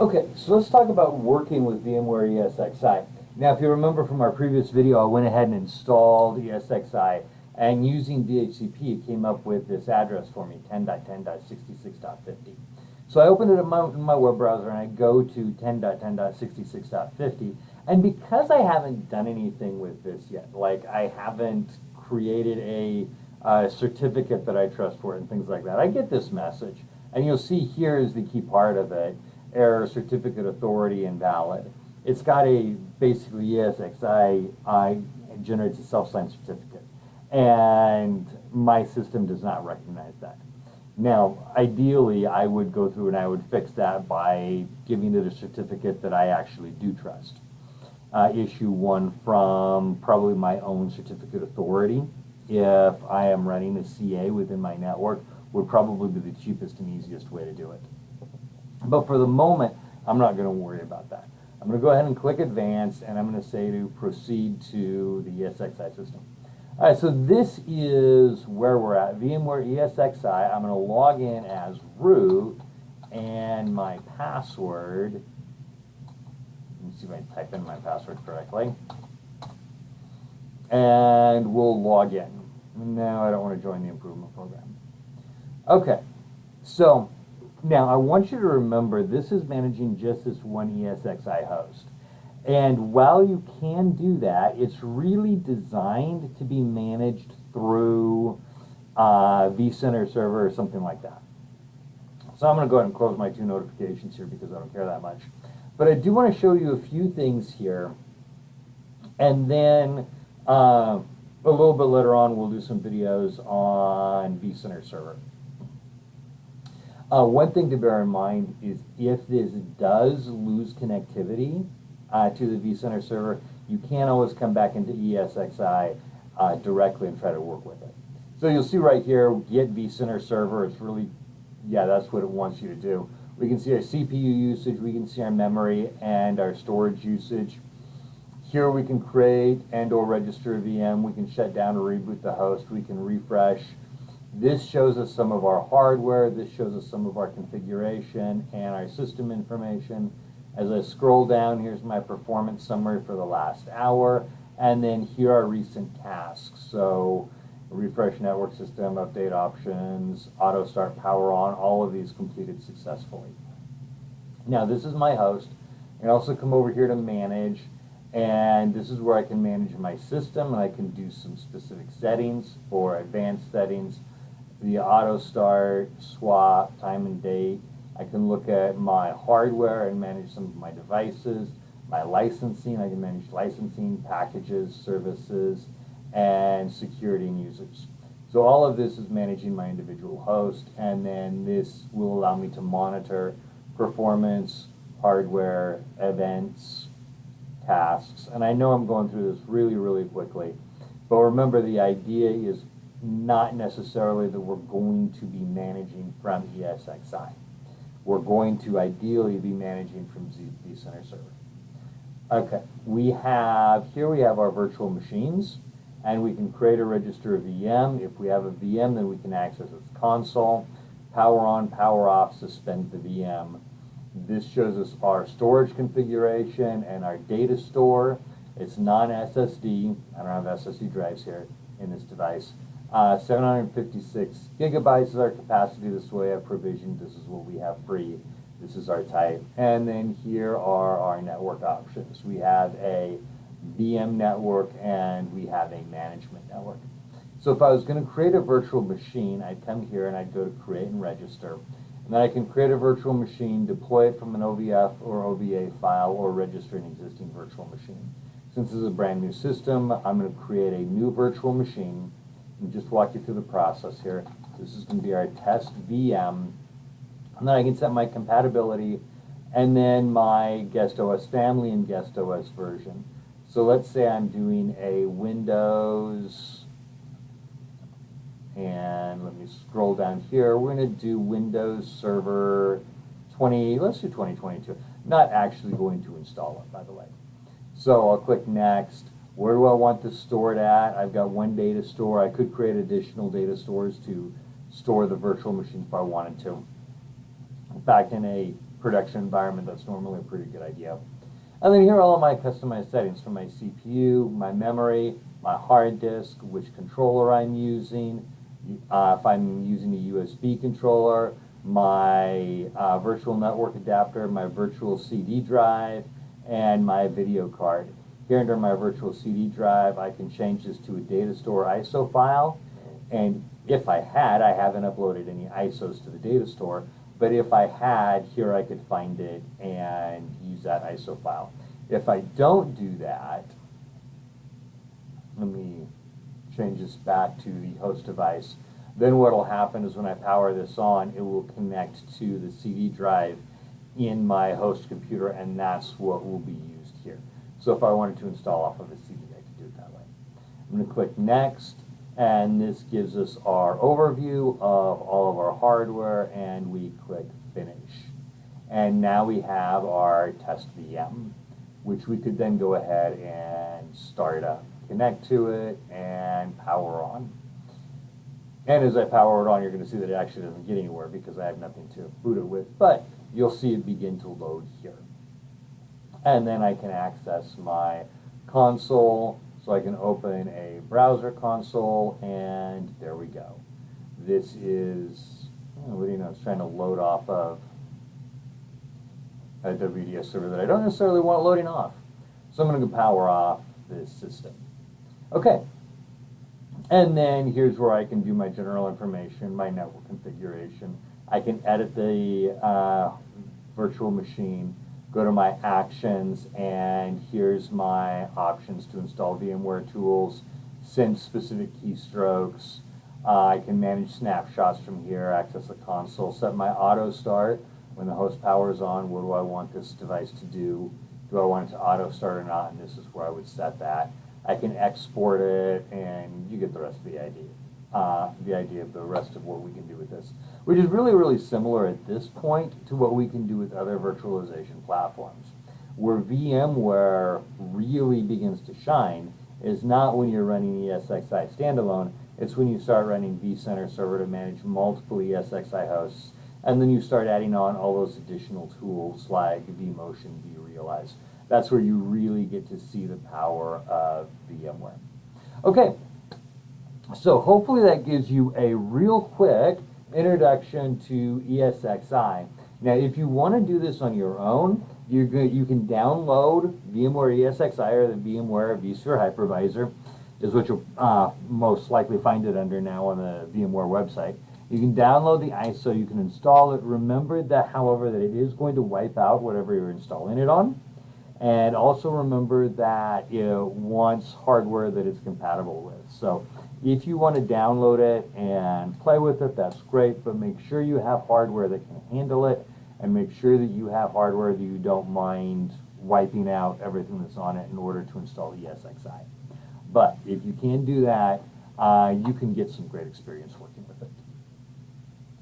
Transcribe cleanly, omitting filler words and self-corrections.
Okay, so let's talk about working with VMware ESXi. Now, if you remember from our previous video, I went ahead and installed ESXi, and using DHCP, it came up with this address for me, 10.10.66.50. So I opened it in my web browser, and I go to 10.10.66.50, and because I haven't done anything with this yet, like I haven't created a certificate that I trust for it and things like that, I get this message, and you'll see here is the key part of it. Error, certificate authority invalid. It's got a basically ESXi generates a self-signed certificate, and my system does not recognize that. Now, ideally, I would go through and I would fix that by giving it a certificate that I actually do trust. Issue one from probably my own certificate authority. If I am running a CA within my network, would probably be the cheapest and easiest way to do it. But for the moment, I'm not going to worry about that. I'm going to go ahead and click Advanced, and I'm going to say to proceed to the ESXi system. All right, so this is where we're at, VMware ESXi. I'm going to log in as root, and my password, let me see if I type in my password correctly, and we'll log in. No, I don't want to join the improvement program. Okay, so now, I want you to remember this is managing just this one ESXi host. And while you can do that, it's really designed to be managed through vCenter server or something like that. So I'm going to go ahead and close my two notifications here because I don't care that much. But I do want to show you a few things here. And then a little bit later on, we'll do some videos on vCenter server. One thing to bear in mind is if this does lose connectivity to the vCenter server, you can always come back into ESXi directly and try to work with it. So you'll see right here, get vCenter server. It's really, yeah, that's what it wants you to do. We can see our CPU usage, we can see our memory and our storage usage. Here we can create and or register a VM. We can shut down or reboot the host. We can refresh. This shows us some of our hardware, this shows us some of our configuration and our system information. As I scroll down, here's my performance summary for the last hour, and then here are recent tasks. So refresh network system, update options, auto start, power on, all of these completed successfully. Now this is my host. I can also come over here to manage, and this is where I can manage my system, and I can do some specific settings or advanced settings. The auto start, swap, time and date. I can look at my hardware and manage some of my devices. My licensing, I can manage licensing, packages, services, and security and users. So all of this is managing my individual host, and then this will allow me to monitor performance, hardware, events, tasks. And I know I'm going through this really, really quickly, but remember the idea is not necessarily that we're going to be managing from ESXi. We're going to ideally be managing from vCenter server. Okay, here we have our virtual machines, and we can create or register a VM. If we have a VM, then we can access its console, power on, power off, suspend the VM. This shows us our storage configuration and our data store. It's non-SSD. I don't have SSD drives here in this device. 756 gigabytes is our capacity. This is what we have provisioned. This is what we have free. This is our type. And then here are our network options. We have a VM network and we have a management network. So if I was going to create a virtual machine, I'd come here and I'd go to create and register. And then I can create a virtual machine, deploy it from an OVF or OVA file, or register an existing virtual machine. Since this is a brand new system, I'm going to create a new virtual machine. And just walk you through the process here. This is going to be our test VM. And then I can set my compatibility and then my guest OS family and guest OS version. So let's say I'm doing a Windows, and let me scroll down here. We're going to do Windows Server 20, let's do 2022. Not actually going to install it, by the way. So I'll click Next. Where do I want this stored at? I've got one data store. I could create additional data stores to store the virtual machines if I wanted to. In fact, in a production environment, that's normally a pretty good idea. And then here are all of my customized settings for my CPU, my memory, my hard disk, which controller I'm using, if I'm using a USB controller, my virtual network adapter, my virtual CD drive, and my video card. Here under my virtual CD drive, I can change this to a data store ISO file, and if I haven't uploaded any ISOs to the data store, but if I had, here I could find it and use that ISO file. If I don't do that, let me change this back to the host device. Then what will happen is when I power this on, it will connect to the CD drive in my host computer, and that's what will be used here. So if I wanted to install off of a CD, I could do it that way. I'm going to click Next, and this gives us our overview of all of our hardware, and we click Finish. And now we have our test VM, which we could then go ahead and start up, connect to it, and power on. And as I power it on, you're going to see that it actually doesn't get anywhere because I have nothing to boot it with, but you'll see it begin to load here. And then I can access my console, so I can open a browser console, and there we go. This is, what do you know, it's trying to load off of a WDS server that I don't necessarily want loading off. So I'm going to go power off this system. Okay. And then here's where I can do my general information, my network configuration. I can edit the virtual machine, go to my actions, and here's my options to install VMware tools, send specific keystrokes. I can manage snapshots from here, access the console, set my auto start. When the host power is on, what do I want this device to do? Do I want it to auto start or not? And this is where I would set that. I can export it, and you get the rest of the idea. Of the rest of what we can do with this, which is really, really similar at this point to what we can do with other virtualization platforms. Where VMware really begins to shine is not when you're running ESXi standalone, it's when you start running vCenter server to manage multiple ESXi hosts, and then you start adding on all those additional tools like vMotion, vRealize. That's where you really get to see the power of VMware. Okay, so hopefully that gives you a real quick introduction to ESXi. Now, if you want to do this on your own, you can download VMware ESXi, or the VMware vSphere Hypervisor, is what you'll most likely find it under now on the VMware website. You can download the ISO, you can install it. Remember that, however, that it is going to wipe out whatever you're installing it on. And also remember that it wants hardware that it's compatible with. So if you want to download it and play with it, that's great, but make sure you have hardware that can handle it, and make sure that you have hardware that you don't mind wiping out everything that's on it in order to install ESXi. But if you can do that, you can get some great experience working with it.